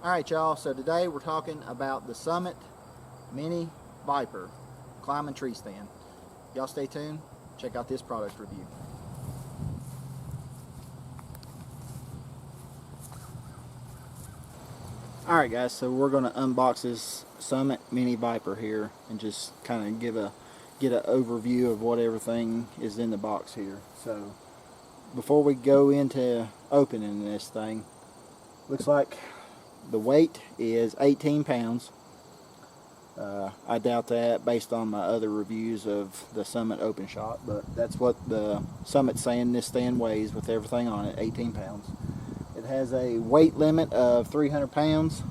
Alright y'all, so today we're talking about the Summit Mini VIPER climbing tree stand. Y'all stay tuned, check out this product review. Alright guys, so we're going to unbox this Summit Mini VIPER here and just kind of get an overview of what everything is in the box here. So before we go into opening this thing, looks like the weight is 18 pounds. I doubt that based on my other reviews of the Summit Open Shot, but that's what the Summit's saying this stand weighs with everything on it, 18 pounds. It has a weight limit of 300 pounds.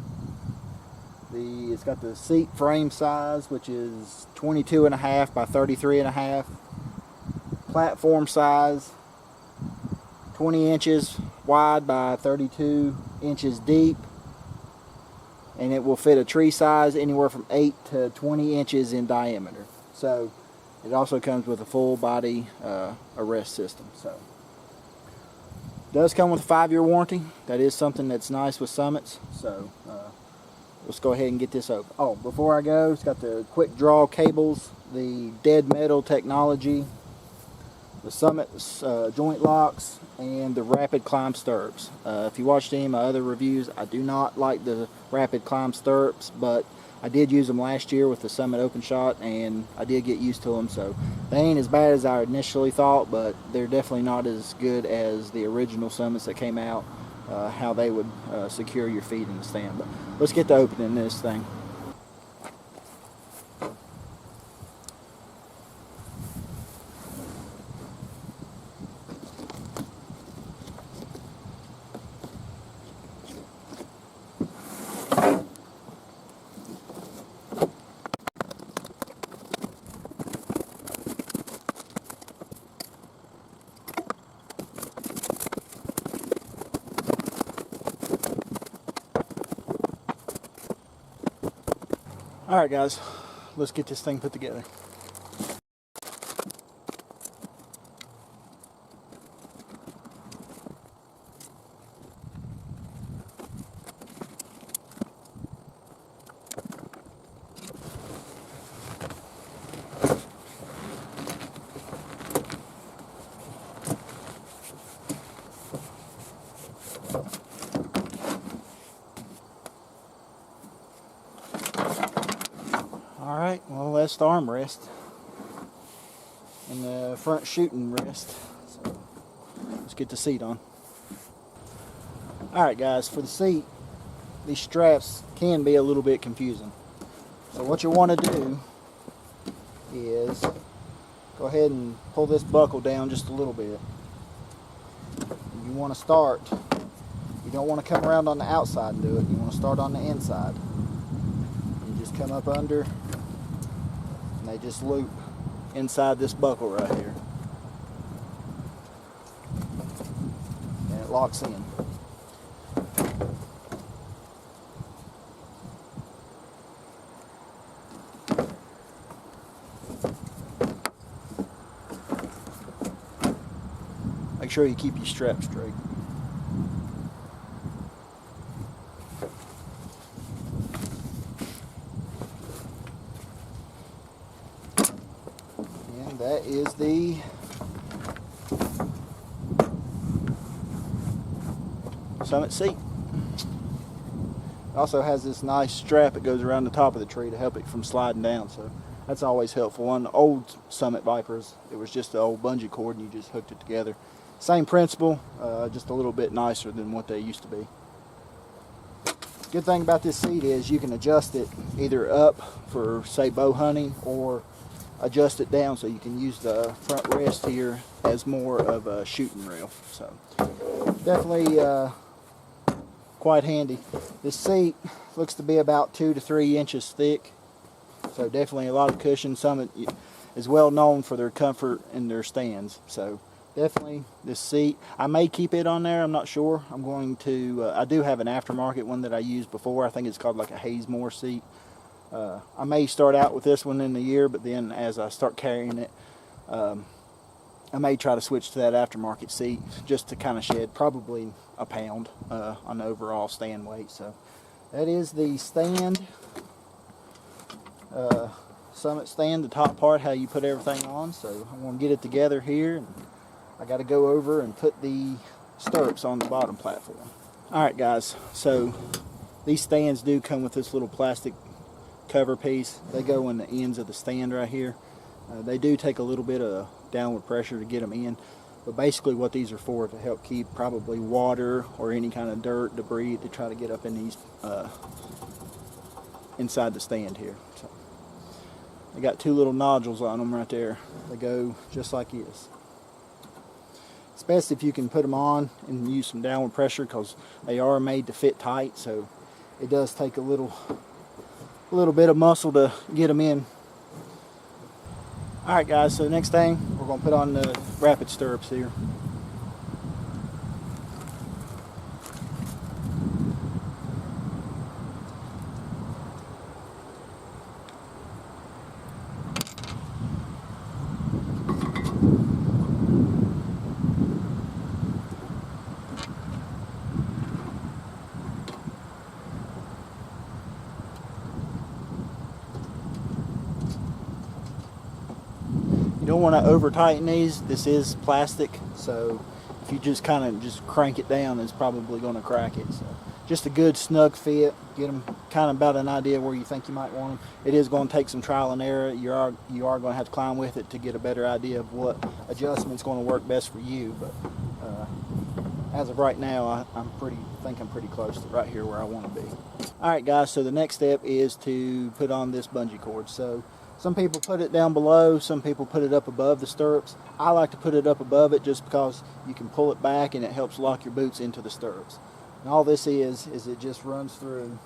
It's got the seat frame size, which is 22.5 by 33.5. Platform size, 20 inches wide by 32 inches deep. And it will fit a tree size anywhere from 8 to 20 inches in diameter. So it also comes with a full body arrest system. So it does come with a 5-year warranty. That is something that's nice with Summits. So let's go ahead and get this open. Oh, before I go, it's got the quick draw cables, the dead metal technology, the Summit joint locks, and the rapid climb stirrups. If you watched any of my other reviews, I do not like the rapid climb stirrups, but I did use them last year with the Summit Open Shot, and I did get used to them. So they ain't as bad as I initially thought, but they're definitely not as good as the original Summits that came out, how they would secure your feet in the stand. But let's get to opening this thing. Alright guys, let's get this thing put together. Alright, well that's the armrest and the front shooting rest. So let's get the seat on. Alright guys, for the seat, these straps can be a little bit confusing. So what you want to do is go ahead and pull this buckle down just a little bit. You want to start, you don't want to come around on the outside and do it, you want to start on the inside. You just come up under, and they just loop inside this buckle right here, and it locks in. Make sure you keep your strap straight. That is the Summit seat. It also has this nice strap that goes around the top of the tree to help it from sliding down, so that's always helpful. On the old Summit Vipers, it was just the old bungee cord and you just hooked it together. Same principle, just a little bit nicer than what they used to be. Good thing about this seat is you can adjust it either up for, say, bow hunting, or adjust it down so you can use the front rest here as more of a shooting rail. So definitely quite handy. This seat looks to be about 2 to 3 inches thick, so definitely a lot of cushion. Summit is well known for their comfort in their stands, so definitely this seat, I may keep it on there, I'm not sure. I'm going to I do have an aftermarket one that I used before. I think it's called like a Hayesmore seat. I may start out with this one in the year, but then as I start carrying it, I may try to switch to that aftermarket seat just to kind of shed probably a pound on the overall stand weight. So That is the stand, summit stand, the top part, how you put everything on. So I'm going to get it together here, and I got to go over and put the stirrups on the bottom platform. Alright guys, so these stands do come with this little plastic cover piece. They go in the ends of the stand right here. They do take a little bit of downward pressure to get them in, but basically what these are for, to help keep probably water or any kind of dirt, debris to try to get up in these inside the stand here. So they got two little nodules on them right there. They go just like this. It's best if you can put them on and use some downward pressure, because they are made to fit tight, so it does take a little bit of muscle to get them in. Alright guys, so the next thing, we're going to put on the rapid stirrups here. You don't want to over tighten these. This is plastic, so if you just kind of just crank it down, it's probably going to crack it. So just a good snug fit. Get them kind of about an idea where you think you might want them. It is going to take some trial and error. You are going to have to climb with it to get a better idea of what adjustment's going to work best for you. But as of right now, I think I'm pretty close to right here where I want to be. All right, guys. So the next step is to put on this bungee cord. So some people put it down below, some people put it up above the stirrups. I like to put it up above it just because you can pull it back and it helps lock your boots into the stirrups. And all this is it just runs through.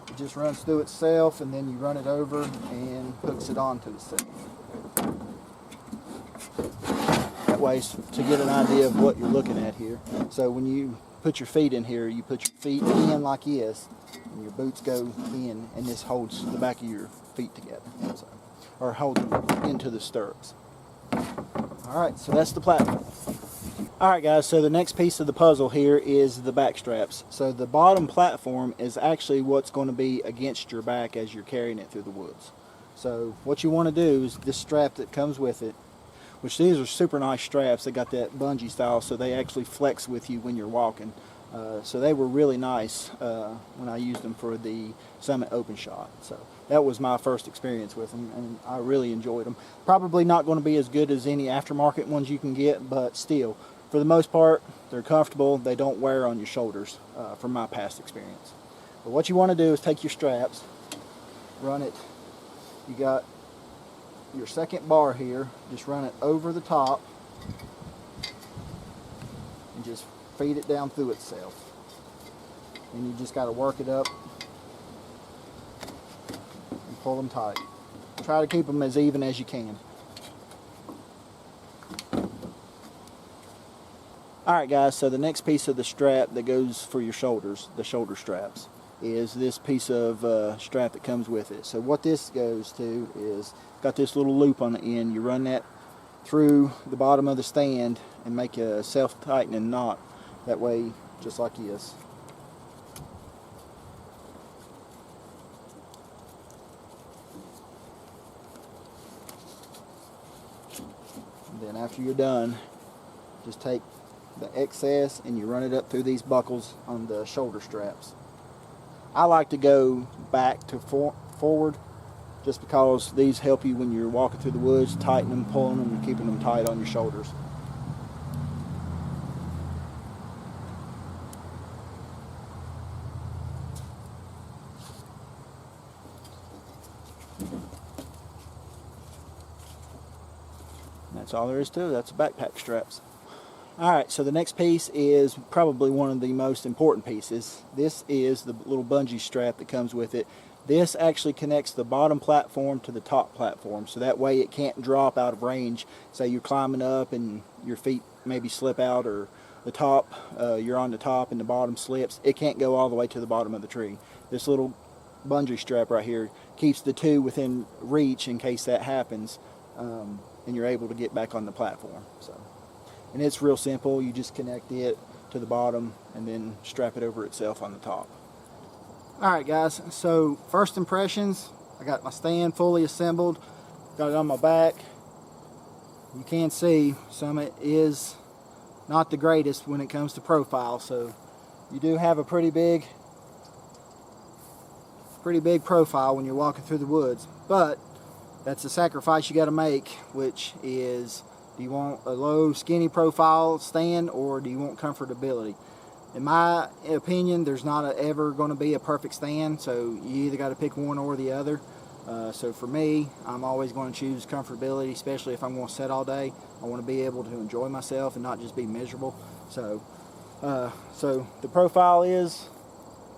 It just runs through itself, and then you run it over and hooks it onto itself. That way, to get an idea of what you're looking at here. So when you put your feet in here, you put your feet in like this, and your boots go in, and this holds the back of your feet together, so, or hold them into the stirrups. Alright, so that's the platform. Alright guys, so the next piece of the puzzle here is the back straps. So the bottom platform is actually what's going to be against your back as you're carrying it through the woods. So what you want to do is this strap that comes with it, which these are super nice straps. They got that bungee style, so they actually flex with you when you're walking. So they were really nice when I used them for the Summit Open Shot. So that was my first experience with them, and I really enjoyed them. Probably not going to be as good as any aftermarket ones you can get, but still, for the most part, they're comfortable. They don't wear on your shoulders from my past experience. But what you want to do is take your straps, run it. You got your second bar here, just run it over the top and just feed it down through itself. And you just got to work it up and pull them tight. Try to keep them as even as you can. Alright guys, so the next piece of the strap that goes for your shoulders, the shoulder straps, is this piece of strap that comes with it. So what this goes to is, got this little loop on the end. You run that through the bottom of the stand and make a self-tightening knot. That way, just like this. And then after you're done, just take the excess and you run it up through these buckles on the shoulder straps. I like to go back to forward, just because these help you when you're walking through the woods, tighten them, pulling them, and keeping them tight on your shoulders. And that's all there is to it. That's the backpack straps. Alright, so the next piece is probably one of the most important pieces. This is the little bungee strap that comes with it. This actually connects the bottom platform to the top platform, so that way it can't drop out of range. Say you're climbing up and your feet maybe slip out, or the top, you're on the top and the bottom slips. It can't go all the way to the bottom of the tree. This little bungee strap right here keeps the two within reach in case that happens, and you're able to get back on the platform. So, and it's real simple. You just connect it to the bottom and then strap it over itself on the top. Alright guys, so first impressions, I got my stand fully assembled, got it on my back. You can see Summit is not the greatest when it comes to profile, so you do have a pretty big profile when you're walking through the woods, but that's a sacrifice you got to make, which is, do you want a low skinny profile stand or do you want comfortability? In my opinion, there's not ever going to be a perfect stand, so you either got to pick one or the other. So for me, I'm always going to choose comfortability, especially if I'm going to set all day. I want to be able to enjoy myself and not just be miserable. So the profile is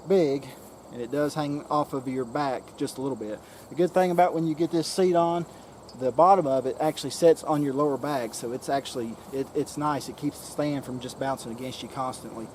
big, and it does hang off of your back just a little bit. The good thing about when you get this seat on, the bottom of it actually sets on your lower back, so it's actually it's nice. It keeps the stand from just bouncing against you constantly.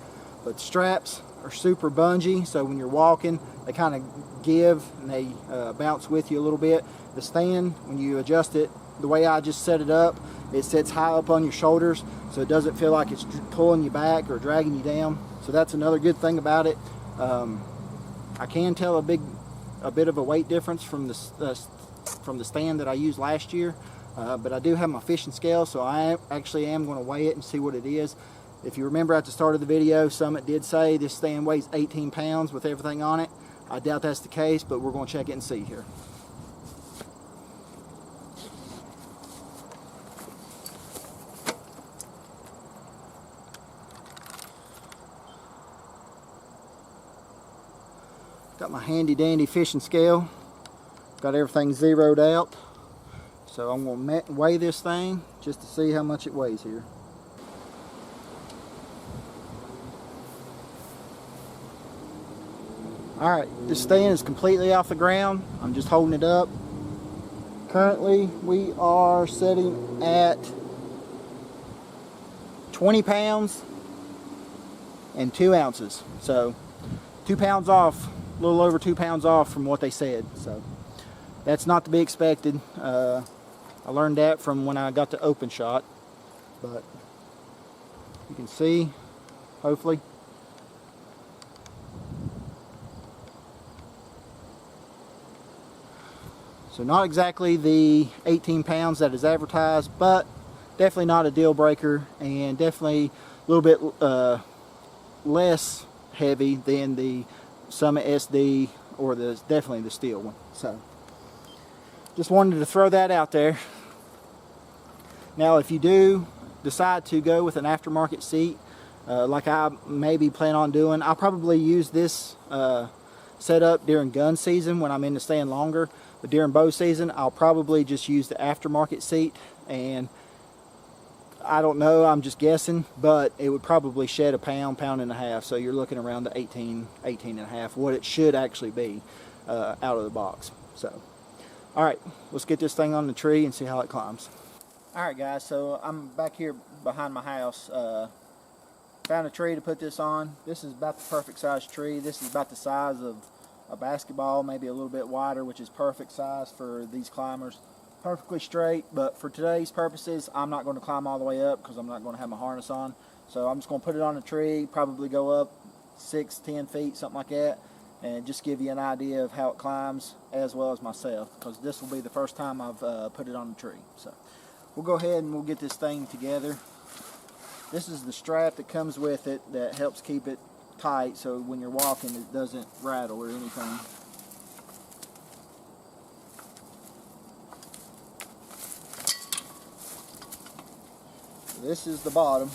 But the straps are super bungee, so when you're walking, they kind of give and they bounce with you a little bit. The stand, when you adjust it, the way I just set it up, it sits high up on your shoulders, so it doesn't feel like it's pulling you back or dragging you down. So that's another good thing about it. I can tell a bit of a weight difference from the stand that I used last year, but I do have my fishing scale, so I actually am going to weigh it and see what it is. If you remember at the start of the video, Summit did say this stand weighs 18 pounds with everything on it. I doubt that's the case, but we're going to check it and see here. Got my handy dandy fishing scale. Got everything zeroed out. So I'm going to weigh this thing just to see how much it weighs here. Alright, this stand is completely off the ground. I'm just holding it up. Currently, we are sitting at 20 pounds and 2 ounces. So, 2 pounds off, a little over 2 pounds off from what they said. So, that's not to be expected. I learned that from when I got the open shot. But, you can see, hopefully. So not exactly the 18 pounds that is advertised, but definitely not a deal breaker, and definitely a little bit less heavy than the Summit SD or definitely the steel one. So just wanted to throw that out there. Now if you do decide to go with an aftermarket seat, like I maybe plan on doing, I'll probably use this setup during gun season when I'm in the stand longer. But during bow season, I'll probably just use the aftermarket seat, and I don't know, I'm just guessing, but it would probably shed a pound, pound and a half. So you're looking around the 18 and a half, what it should actually be out of the box. So, all right, let's get this thing on the tree and see how it climbs. All right, guys, so I'm back here behind my house. Found a tree to put this on. This is about the perfect size tree. This is about the size of a basketball, maybe a little bit wider, which is perfect size for these climbers. Perfectly straight, but for today's purposes, I'm not going to climb all the way up because I'm not going to have my harness on. So I'm just going to put it on a tree, probably go up 6-10 feet, something like that, and just give you an idea of how it climbs as well as myself, because this will be the first time I've put it on a tree. So we'll go ahead and we'll get this thing together. This is the strap that comes with it that helps keep it tight, so when you're walking it doesn't rattle or anything. So this is the bottom.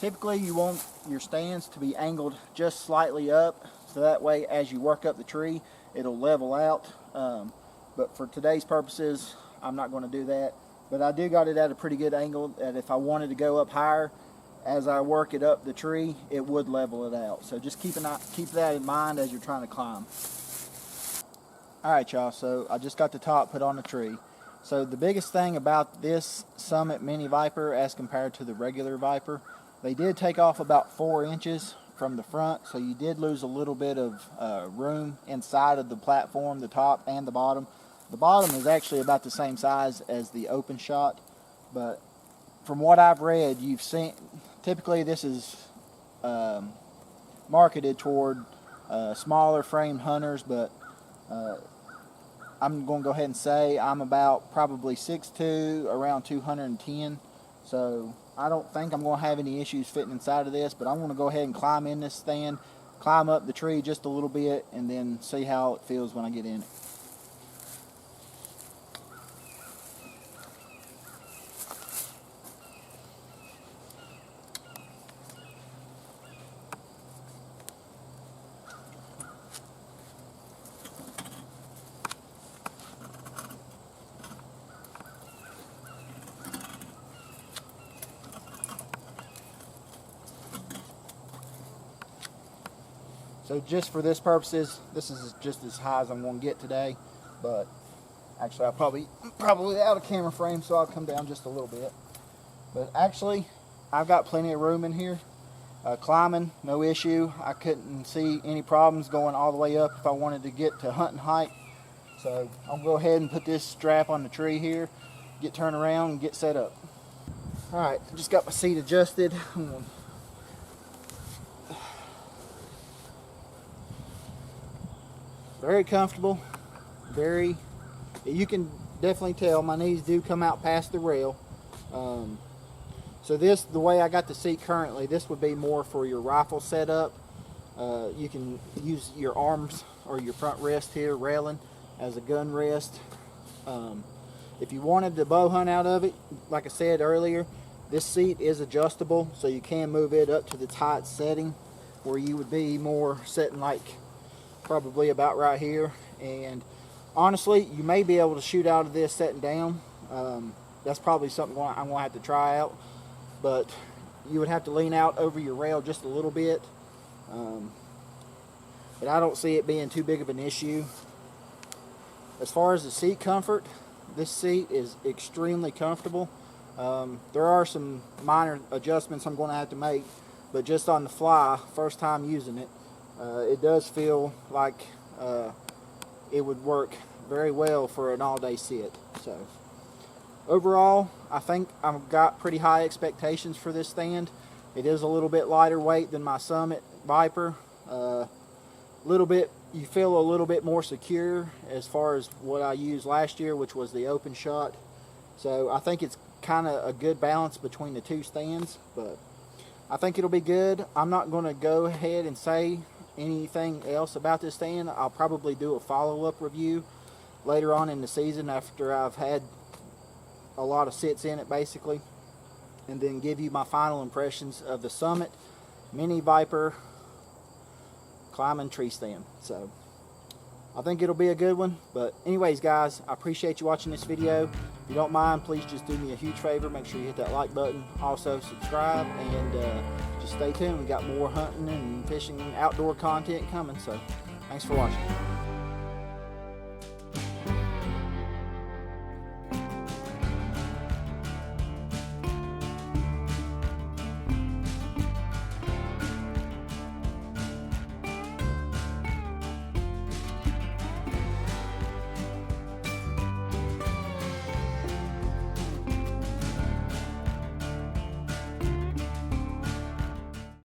Typically you want your stands to be angled just slightly up, so that way as you work up the tree it'll level out. But for today's purposes I'm not going to do that. But I do got it at a pretty good angle that if I wanted to go up higher as I work it up the tree, it would level it out. So just keep that in mind as you're trying to climb. Alright y'all, so I just got the top put on the tree. So the biggest thing about this Summit Mini Viper as compared to the regular Viper, they did take off about 4 inches from the front, so you did lose a little bit of room inside of the platform, the top and the bottom. The bottom is actually about the same size as the open shot, but from what I've read, you've seen, typically this is marketed toward smaller frame hunters, but I'm going to go ahead and say I'm about probably 6'2", around 210, so I don't think I'm going to have any issues fitting inside of this, but I'm going to go ahead and climb in this stand, climb up the tree just a little bit, and then see how it feels when I get in it. So just for this purposes, this is just as high as I'm going to get today, but actually I'll probably out of camera frame, so I'll come down just a little bit. But actually, I've got plenty of room in here. Climbing, no issue. I couldn't see any problems going all the way up if I wanted to get to hunting height. So I'll go ahead and put this strap on the tree here, get turned around and get set up. Alright, I just got my seat adjusted. Very comfortable, you can definitely tell my knees do come out past the rail. So the way I got the seat currently, this would be more for your rifle setup. You can use your arms or your front rest here, railing, as a gun rest. If you wanted to bow hunt out of it, like I said earlier, this seat is adjustable, so you can move it up to the tight setting where you would be more setting like probably about right here. And honestly, you may be able to shoot out of this sitting down. That's probably something I'm going to have to try out, but you would have to lean out over your rail just a little bit. But I don't see it being too big of an issue. As far as the seat comfort, this seat is extremely comfortable. There are some minor adjustments I'm going to have to make, but just on the fly, first time using it, it does feel like it would work very well for an all-day sit. So overall, I think I've got pretty high expectations for this stand. It is a little bit lighter weight than my Summit Viper. You feel a little bit more secure as far as what I used last year, which was the open shot. So I think it's kind of a good balance between the two stands, but I think it'll be good. I'm not going to go ahead and say anything else about this stand. I'll probably do a follow-up review later on in the season after I've had a lot of sits in it basically, and then give you my final impressions of the Summit Mini Viper climbing tree stand. So I think it'll be a good one. But anyways guys, I appreciate you watching this video. If you don't mind, please just do me a huge favor, make sure you hit that like button, also subscribe, and just stay tuned. We got more hunting and fishing outdoor content coming, so thanks for watching.